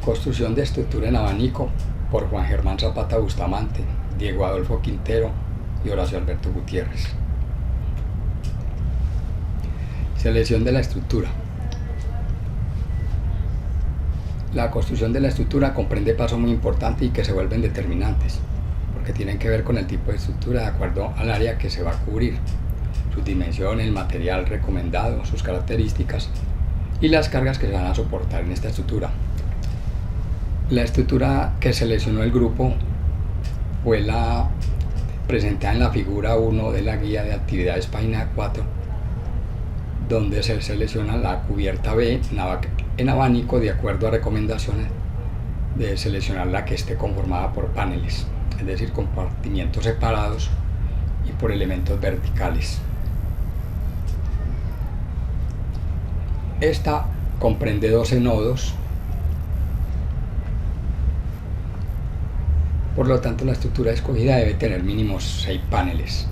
Construcción de estructura en abanico por Juan Germán Zapata Bustamante, Diego Adolfo Quintero y Horacio Alberto Gutiérrez. Selección de la estructura. La construcción de la estructura comprende pasos muy importantes y que se vuelven determinantes, porque tienen que ver con el tipo de estructura de acuerdo al área que se va a cubrir, sus dimensiones, el material recomendado, sus características y las cargas que se van a soportar en esta estructura. La estructura que seleccionó el grupo fue la presentada en la figura 1 de la guía de actividades página 4, donde se selecciona la cubierta B en abanico de acuerdo a recomendaciones de seleccionar la que esté conformada por paneles, es decir, compartimientos separados y por elementos verticales. Esta comprende 12 nodos, por lo tanto la estructura escogida debe tener mínimo 6 paneles.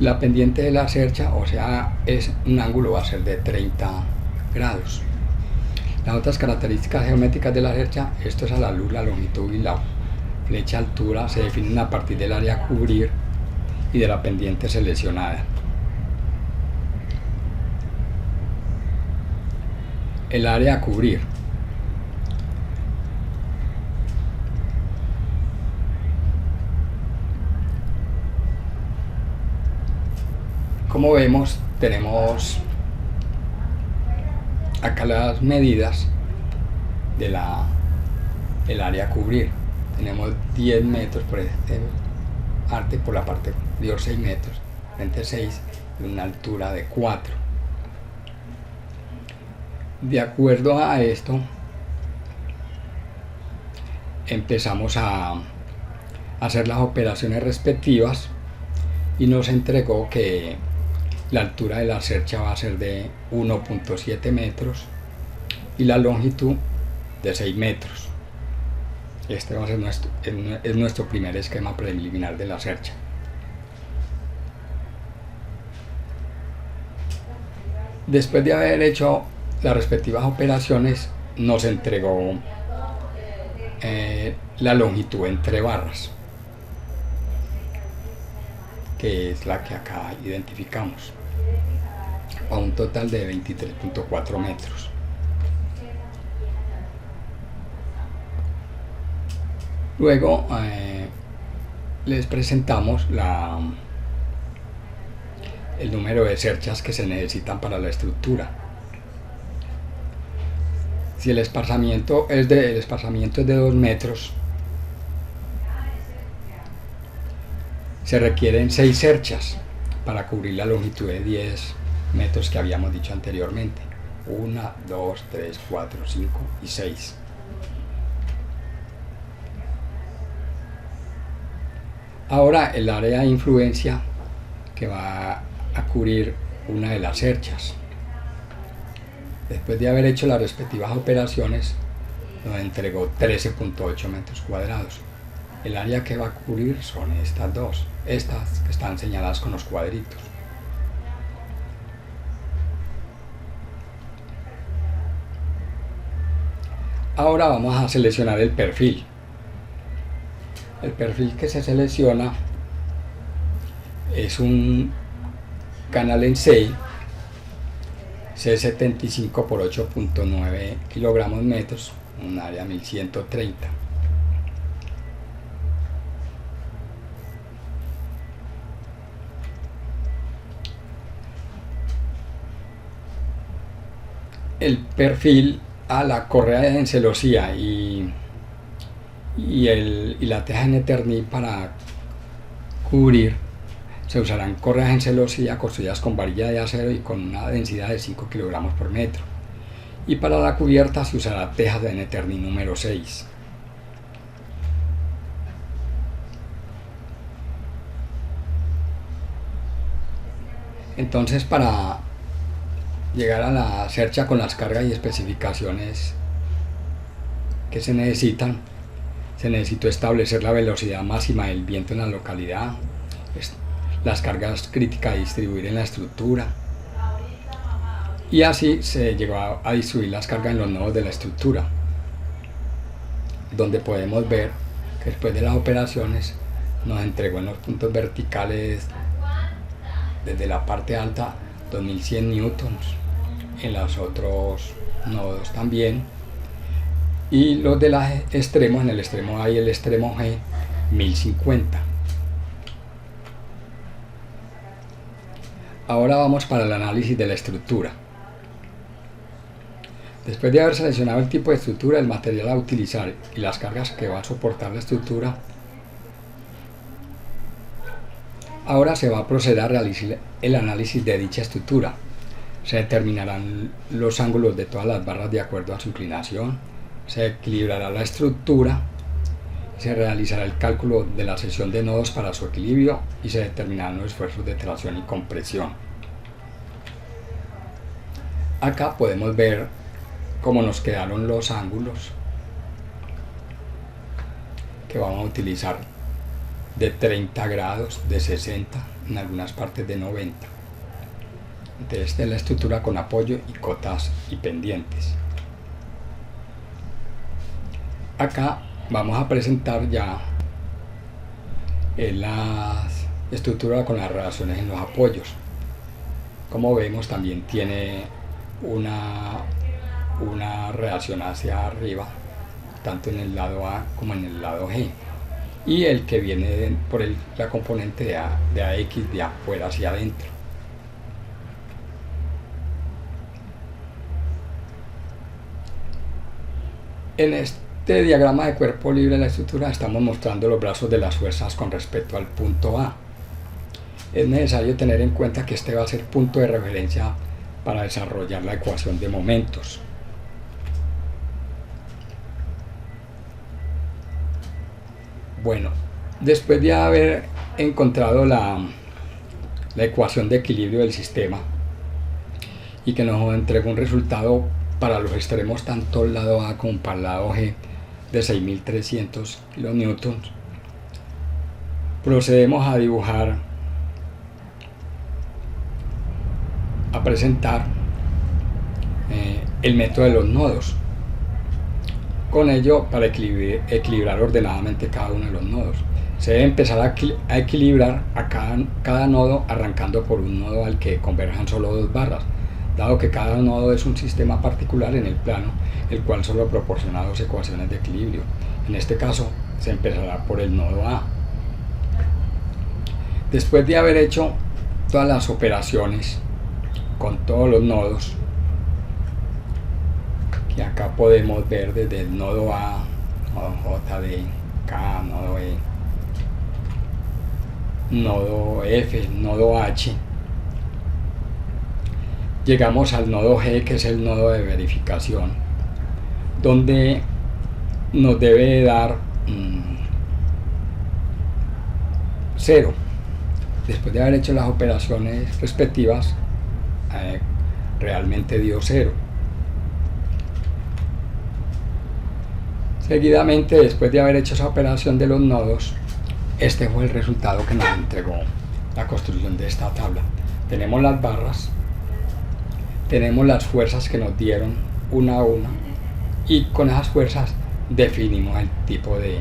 La pendiente de la cercha, o sea, es un ángulo, va a ser de 30 grados. Las otras características geométricas de la cercha, esto es a la luz, la longitud y la flecha altura, se definen a partir del área a cubrir y de la pendiente seleccionada. El área a cubrir. Como vemos, tenemos acá las medidas de el área a cubrir. Tenemos 10 metros por este arte, por la parte superior 6 metros, frente 6 y una altura de 4. De acuerdo a esto, empezamos a hacer las operaciones respectivas y nos entregó que la altura de la cercha va a ser de 1.7 metros y la longitud de 6 metros. Este va a ser nuestro primer esquema preliminar de la cercha. Después de haber hecho las respectivas operaciones, nos entregó la longitud entre barras, que es la que acá identificamos, a un total de 23.4 metros. Luego les presentamos el número de cerchas que se necesitan para la estructura. Si el esparcimiento es de 2 metros, se requieren 6 cerchas para cubrir la longitud de 10 metros que habíamos dicho anteriormente. 1, 2, 3, 4, 5 y 6. Ahora el área de influencia que va a cubrir una de las cerchas. Después de haber hecho las respectivas operaciones, nos entregó 13.8 metros cuadrados. El área que va a cubrir son estas dos, estas que están señaladas con los cuadritos. Ahora vamos a seleccionar el perfil. El perfil que se selecciona es un canal en C75 por 8.9 kilogramos metros, un área 1130. El perfil a la correa de encelosía y la teja en Eternit para cubrir, se usarán correas en celosía construidas con varilla de acero y con una densidad de 5 kilogramos por metro. Y para la cubierta se usará tejas de Eternit número 6. Entonces, para llegar a la cercha con las cargas y especificaciones que se necesitó establecer la velocidad máxima del viento en la localidad, las cargas críticas a distribuir en la estructura, y así se llegó a distribuir las cargas en los nodos de la estructura, donde podemos ver que después de las operaciones nos entregó en los puntos verticales desde la parte alta 2100 newtons, en los otros nodos también, y los de los extremos, en el extremo A y el extremo G, 1050. Ahora vamos para el análisis de la estructura. Después de haber seleccionado el tipo de estructura, el material a utilizar y las cargas que va a soportar la estructura, ahora se va a proceder a realizar el análisis de dicha estructura. Se determinarán los ángulos de todas las barras de acuerdo a su inclinación, se equilibrará la estructura, se realizará el cálculo de la sección de nodos para su equilibrio y se determinarán los esfuerzos de tracción y compresión. Acá podemos ver cómo nos quedaron los ángulos que vamos a utilizar, de 30 grados, de 60, en algunas partes de 90. Entonces, esta es la estructura con apoyo y cotas y pendientes. Acá vamos a presentar ya la estructura con las relaciones en los apoyos. Como vemos, también tiene una relación hacia arriba, tanto en el lado A como en el lado G, y el que viene por la componente de AX de afuera hacia adentro. En este diagrama de cuerpo libre de la estructura estamos mostrando los brazos de las fuerzas con respecto al punto A. Es necesario tener en cuenta que este va a ser punto de referencia para desarrollar la ecuación de momentos. Bueno, después de haber encontrado la ecuación de equilibrio del sistema y que nos entregó un resultado para los extremos, tanto el lado A como para el lado G, de 6300 kN, procedemos a dibujar, a presentar el método de los nodos. Con ello, para equilibrar ordenadamente cada uno de los nodos, se debe empezar a equilibrar a cada nodo, arrancando por un nodo al que converjan solo dos barras, dado que cada nodo es un sistema particular en el plano, el cual solo proporciona dos ecuaciones de equilibrio. En este caso, se empezará por el nodo A. Después de haber hecho todas las operaciones con todos los nodos, que acá podemos ver desde el nodo A, nodo J, D, K, nodo E, nodo F, nodo H, llegamos al nodo G, que es el nodo de verificación, donde nos debe dar 0. Después de haber hecho las operaciones respectivas, realmente dio 0. Seguidamente, después de haber hecho esa operación de los nodos, este fue el resultado que nos entregó la construcción de esta tabla. Tenemos las barras, tenemos las fuerzas que nos dieron una a una, y con esas fuerzas definimos el tipo de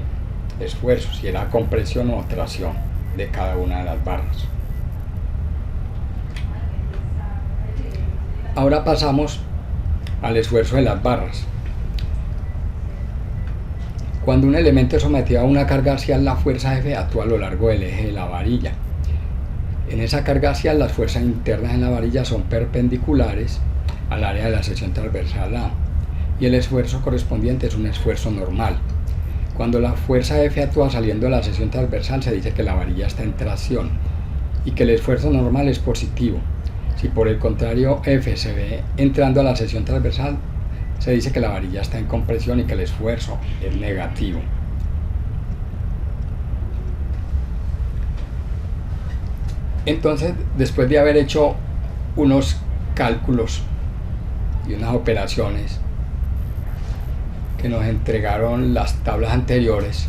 esfuerzo, si era compresión o tracción de cada una de las barras. Ahora pasamos al esfuerzo de las barras. Cuando un elemento es sometido a una carga axial, la fuerza F actúa a lo largo del eje de la varilla. En esa carga axial, las fuerzas internas en la varilla son perpendiculares al área de la sección transversal A, y el esfuerzo correspondiente es un esfuerzo normal. Cuando la fuerza F actúa saliendo de la sección transversal, se dice que la varilla está en tracción y que el esfuerzo normal es positivo. Si por el contrario F se ve entrando a la sección transversal, se dice que la varilla está en compresión y que el esfuerzo es negativo. Entonces, después de haber hecho unos cálculos y unas operaciones que nos entregaron las tablas anteriores,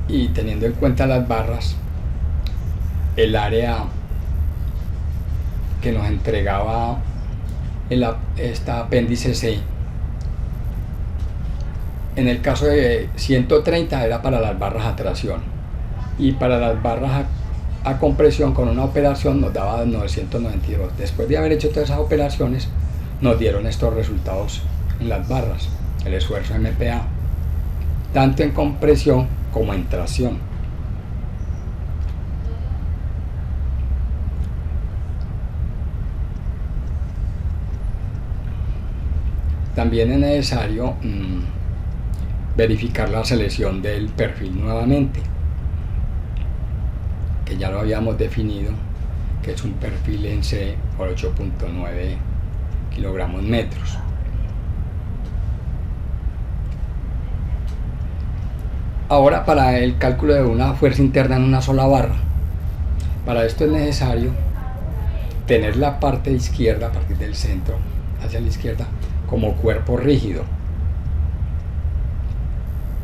y teniendo en cuenta las barras, el área que nos entregaba esta apéndice C. En el caso de 130 era para las barras a tracción, y para las barras a compresión con una operación nos daba 992. Después de haber hecho todas esas operaciones nos dieron estos resultados en las barras, el esfuerzo MPa, tanto en compresión como en tracción. También es necesario verificar la selección del perfil nuevamente, que ya lo habíamos definido, que es un perfil en C por 8.9 kilogramos metros. Ahora, para el cálculo de una fuerza interna en una sola barra, para esto es necesario tener la parte izquierda, a partir del centro hacia la izquierda, como cuerpo rígido,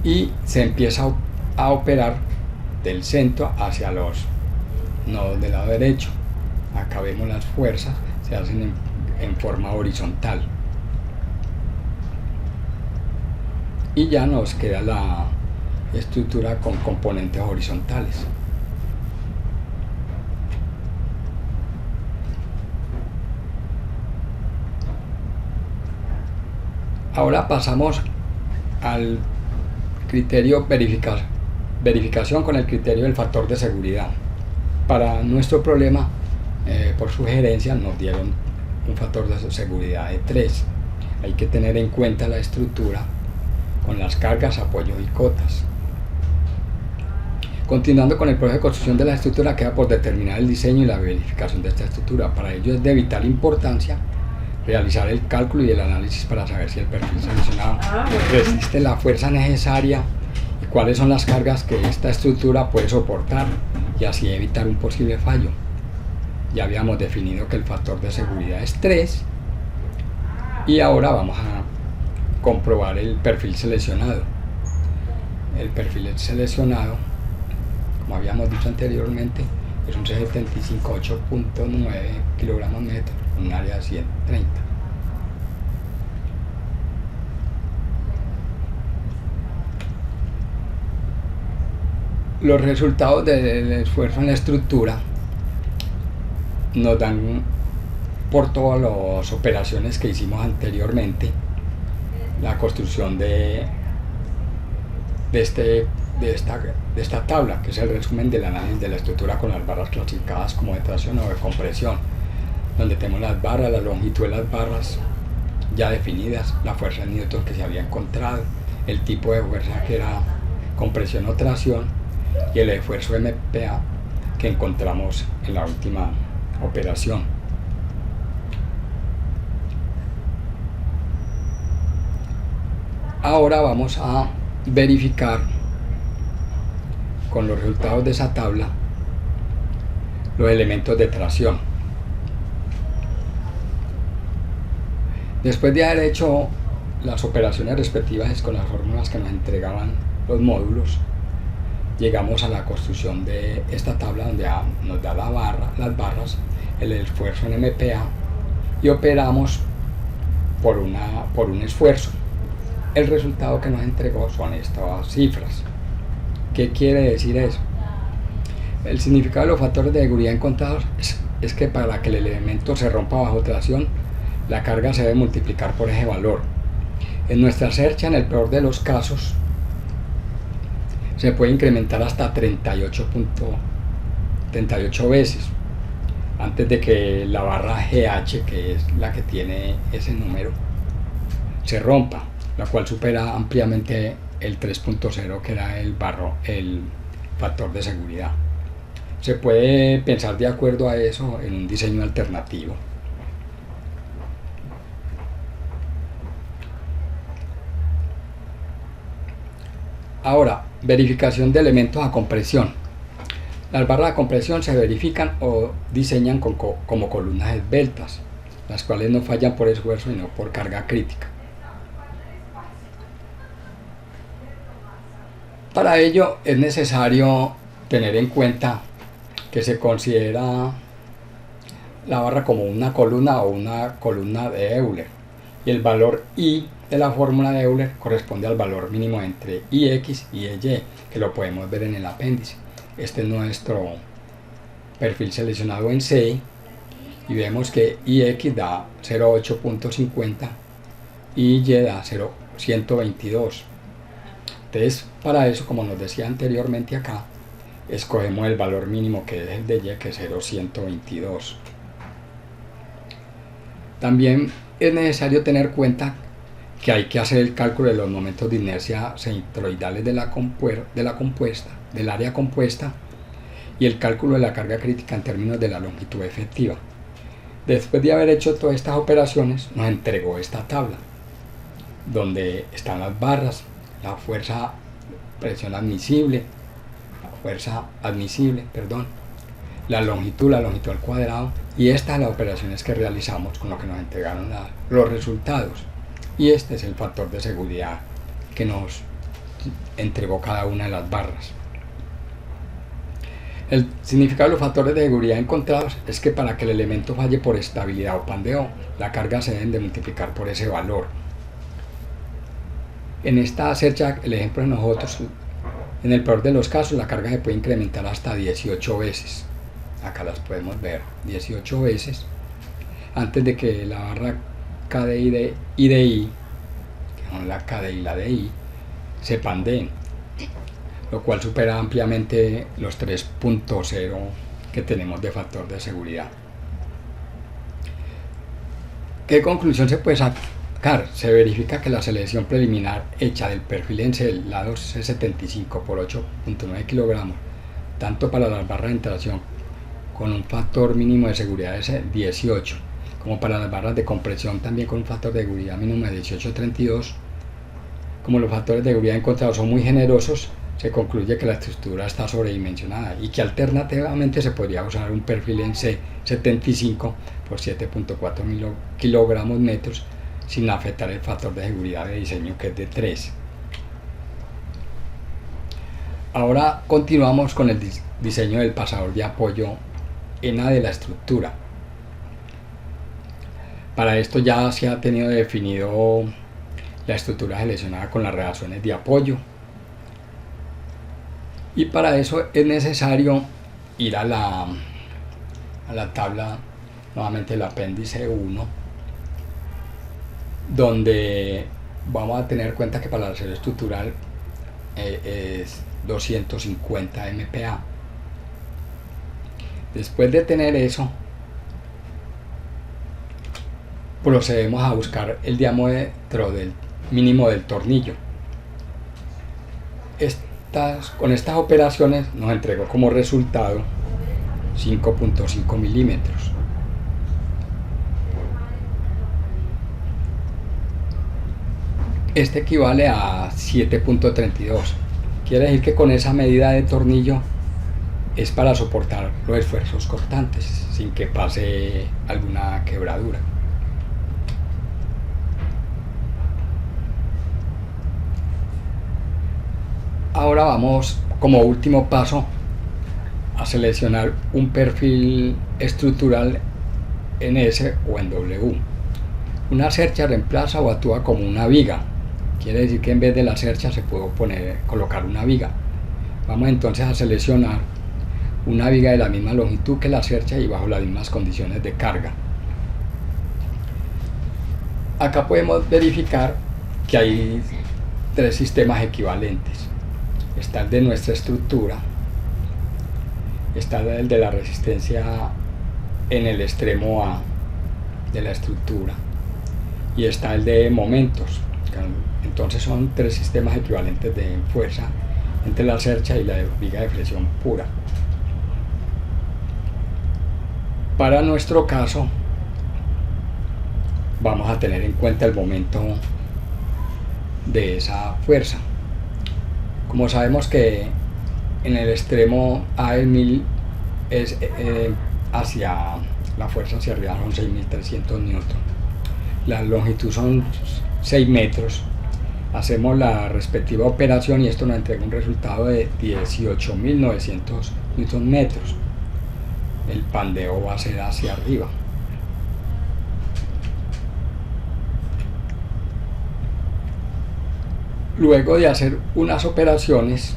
y se empieza a operar del centro hacia los nodos del lado derecho. Acá vemos las fuerzas, se hacen en forma horizontal, y ya nos queda la estructura con componentes horizontales. Ahora pasamos al criterio verificación con el criterio del factor de seguridad. Para nuestro problema, por sugerencia, nos dieron un factor de seguridad de 3. Hay que tener en cuenta la estructura con las cargas, apoyos y cotas. Continuando con el proceso de construcción de la estructura, queda por determinar el diseño y la verificación de esta estructura. Para ello es de vital importancia realizar el cálculo y el análisis para saber si el perfil seleccionado resiste la fuerza necesaria y cuáles son las cargas que esta estructura puede soportar, y así evitar un posible fallo. Ya habíamos definido que el factor de seguridad es 3, y ahora vamos a comprobar el perfil seleccionado. El perfil seleccionado, como habíamos dicho anteriormente, es un C75 8.9 kilogramos metros, un área de 130. Los resultados del esfuerzo en la estructura nos dan, por todas las operaciones que hicimos anteriormente, la construcción de esta tabla, que es el resumen del análisis de la estructura con las barras clasificadas como de tracción o de compresión, donde tenemos las barras, la longitud de las barras ya definidas, la fuerza en newton que se había encontrado, el tipo de fuerza que era compresión o tracción, y el esfuerzo MPa que encontramos en la última operación. Ahora vamos a verificar con los resultados de esa tabla los elementos de tracción. Después de haber hecho las operaciones respectivas con las fórmulas que nos entregaban los módulos, llegamos a la construcción de esta tabla, donde nos da las barras, el esfuerzo en MPa, y operamos por un esfuerzo. El resultado que nos entregó son estas cifras. ¿Qué quiere decir eso? El significado de los factores de seguridad encontrados es que para que el elemento se rompa bajo tracción, la carga se debe multiplicar por ese valor. En nuestra cercha, en el peor de los casos, se puede incrementar hasta 38 veces antes de que la barra GH, que es la que tiene ese número, se rompa, la cual supera ampliamente el 3.0, que era el factor de seguridad. Se puede pensar de acuerdo a eso en un diseño alternativo. Ahora, verificación de elementos a compresión. Las barras de compresión se verifican o diseñan como columnas esbeltas, las cuales no fallan por esfuerzo sino por carga crítica. Para ello es necesario tener en cuenta que se considera la barra como una columna o una columna de Euler. Y el valor I de la fórmula de Euler corresponde al valor mínimo entre IX y EY, que lo podemos ver en el apéndice. Este es nuestro perfil seleccionado en C y vemos que IX da 0,8.50 y Y da 0,122. Entonces, para eso, como nos decía anteriormente acá, escogemos el valor mínimo que es el de Y, que es 0,122. También es necesario tener cuenta que hay que hacer el cálculo de los momentos de inercia centroidales del área compuesta y el cálculo de la carga crítica en términos de la longitud efectiva. Después de haber hecho todas estas operaciones, nos entregó esta tabla, donde están las barras, la fuerza admisible, la longitud al cuadrado, y estas las operaciones que realizamos con lo que nos entregaron los resultados. Y este es el factor de seguridad que nos entregó cada una de las barras. El significado de los factores de seguridad encontrados es que para que el elemento falle por estabilidad o pandeo, la carga se debe de multiplicar por ese valor. En esta cercha, el ejemplo de nosotros, en el peor de los casos, la carga se puede incrementar hasta 18 veces. Acá las podemos ver, 18 veces, antes de que la barra KDI y DI, que son la KDI y la DI, se pandeen, lo cual supera ampliamente los 3.0 que tenemos de factor de seguridad. ¿Qué conclusión se puede sacar? Se verifica que la selección preliminar hecha del perfil en el lado C75 por 8.9 kilogramos, tanto para las barras de tracción con un factor mínimo de seguridad de 18, como para las barras de compresión también con un factor de seguridad mínimo de 18.32, como los factores de seguridad encontrados son muy generosos, se concluye que la estructura está sobredimensionada y que alternativamente se podría usar un perfil en C75 por 7.4 kilogramos metros sin afectar el factor de seguridad de diseño, que es de 3. Ahora continuamos con el diseño del pasador de apoyo ENA de la estructura. Para esto ya se ha tenido definido la estructura seleccionada con las reacciones de apoyo, y para eso es necesario ir a la tabla, nuevamente el apéndice 1, donde vamos a tener cuenta que para la serie estructural es 250 MPa. Después de tener eso, procedemos a buscar el diámetro del mínimo del tornillo. Con estas operaciones nos entregó como resultado 5.5 milímetros. Este equivale a 7.32. Quiere decir que con esa medida de tornillo es para soportar los esfuerzos cortantes sin que pase alguna quebradura. Ahora vamos, como último paso, a seleccionar un perfil estructural en S o en W. Una cercha reemplaza o actúa como una viga. Quiere decir que en vez de la cercha se puede colocar una viga. Vamos entonces a seleccionar una viga de la misma longitud que la cercha y bajo las mismas condiciones de carga. Acá podemos verificar que hay 3 sistemas equivalentes. Está el de nuestra estructura, está el de la resistencia en el extremo A de la estructura y está el de momentos. Entonces son 3 sistemas equivalentes de fuerza entre la cercha y la viga de flexión pura. Para nuestro caso vamos a tener en cuenta el momento de esa fuerza. Como sabemos que en el extremo A del 1000 es hacia la fuerza hacia arriba son 6.300 newton, la longitud son 6 metros, hacemos la respectiva operación y esto nos entrega un resultado de 18.900 newton metros. el pandeo va a ser hacia arriba. Luego de hacer unas operaciones,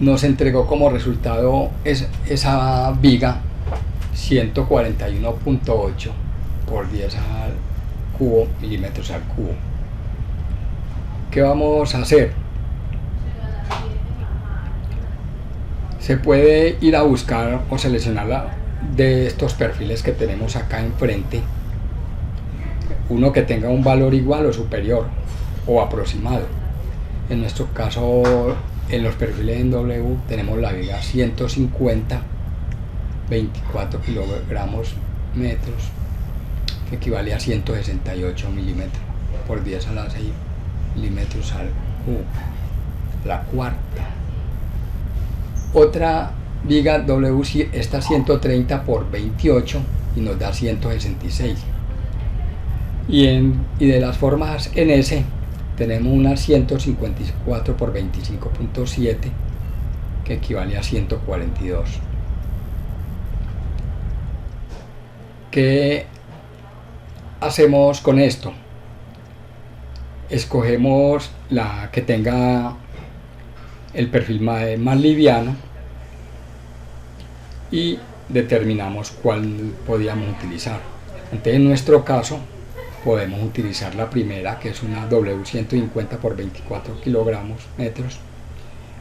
nos entregó como resultado esa viga 141.8 por 10 al cubo, milímetros al cubo. ¿Qué vamos a hacer? Se puede ir a buscar o seleccionar de estos perfiles que tenemos acá enfrente, uno que tenga un valor igual o superior o aproximado. En nuestro caso, en los perfiles en W tenemos la viga 150, 24 kilogramos metros, que equivale a 168 milímetros por 10 a la 6 milímetros al cubo, la cuarta. Otra viga W, esta 130 por 28 y nos da 166. Y de las formas en S tenemos una 154 por 25.7 que equivale a 142. ¿Qué hacemos con esto? Escogemos la que tenga el perfil más liviano y determinamos cuál podíamos utilizar. Entonces, en nuestro caso podemos utilizar la primera, que es una W150 por 24 kilogramos metros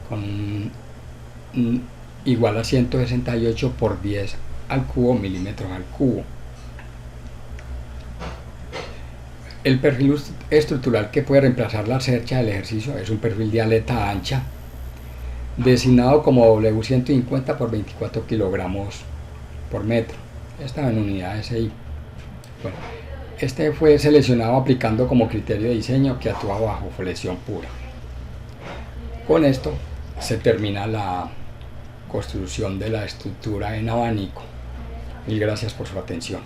con igual a 168 por 10 al cubo milímetros al cubo. El perfil estructural que puede reemplazar la cercha del ejercicio es un perfil de aleta ancha, designado como W150 por 24 kilogramos por metro. Esta en unidades SI. Bueno, este fue seleccionado aplicando como criterio de diseño que actúa bajo flexión pura. Con esto se termina la construcción de la estructura en abanico. Mil gracias por su atención.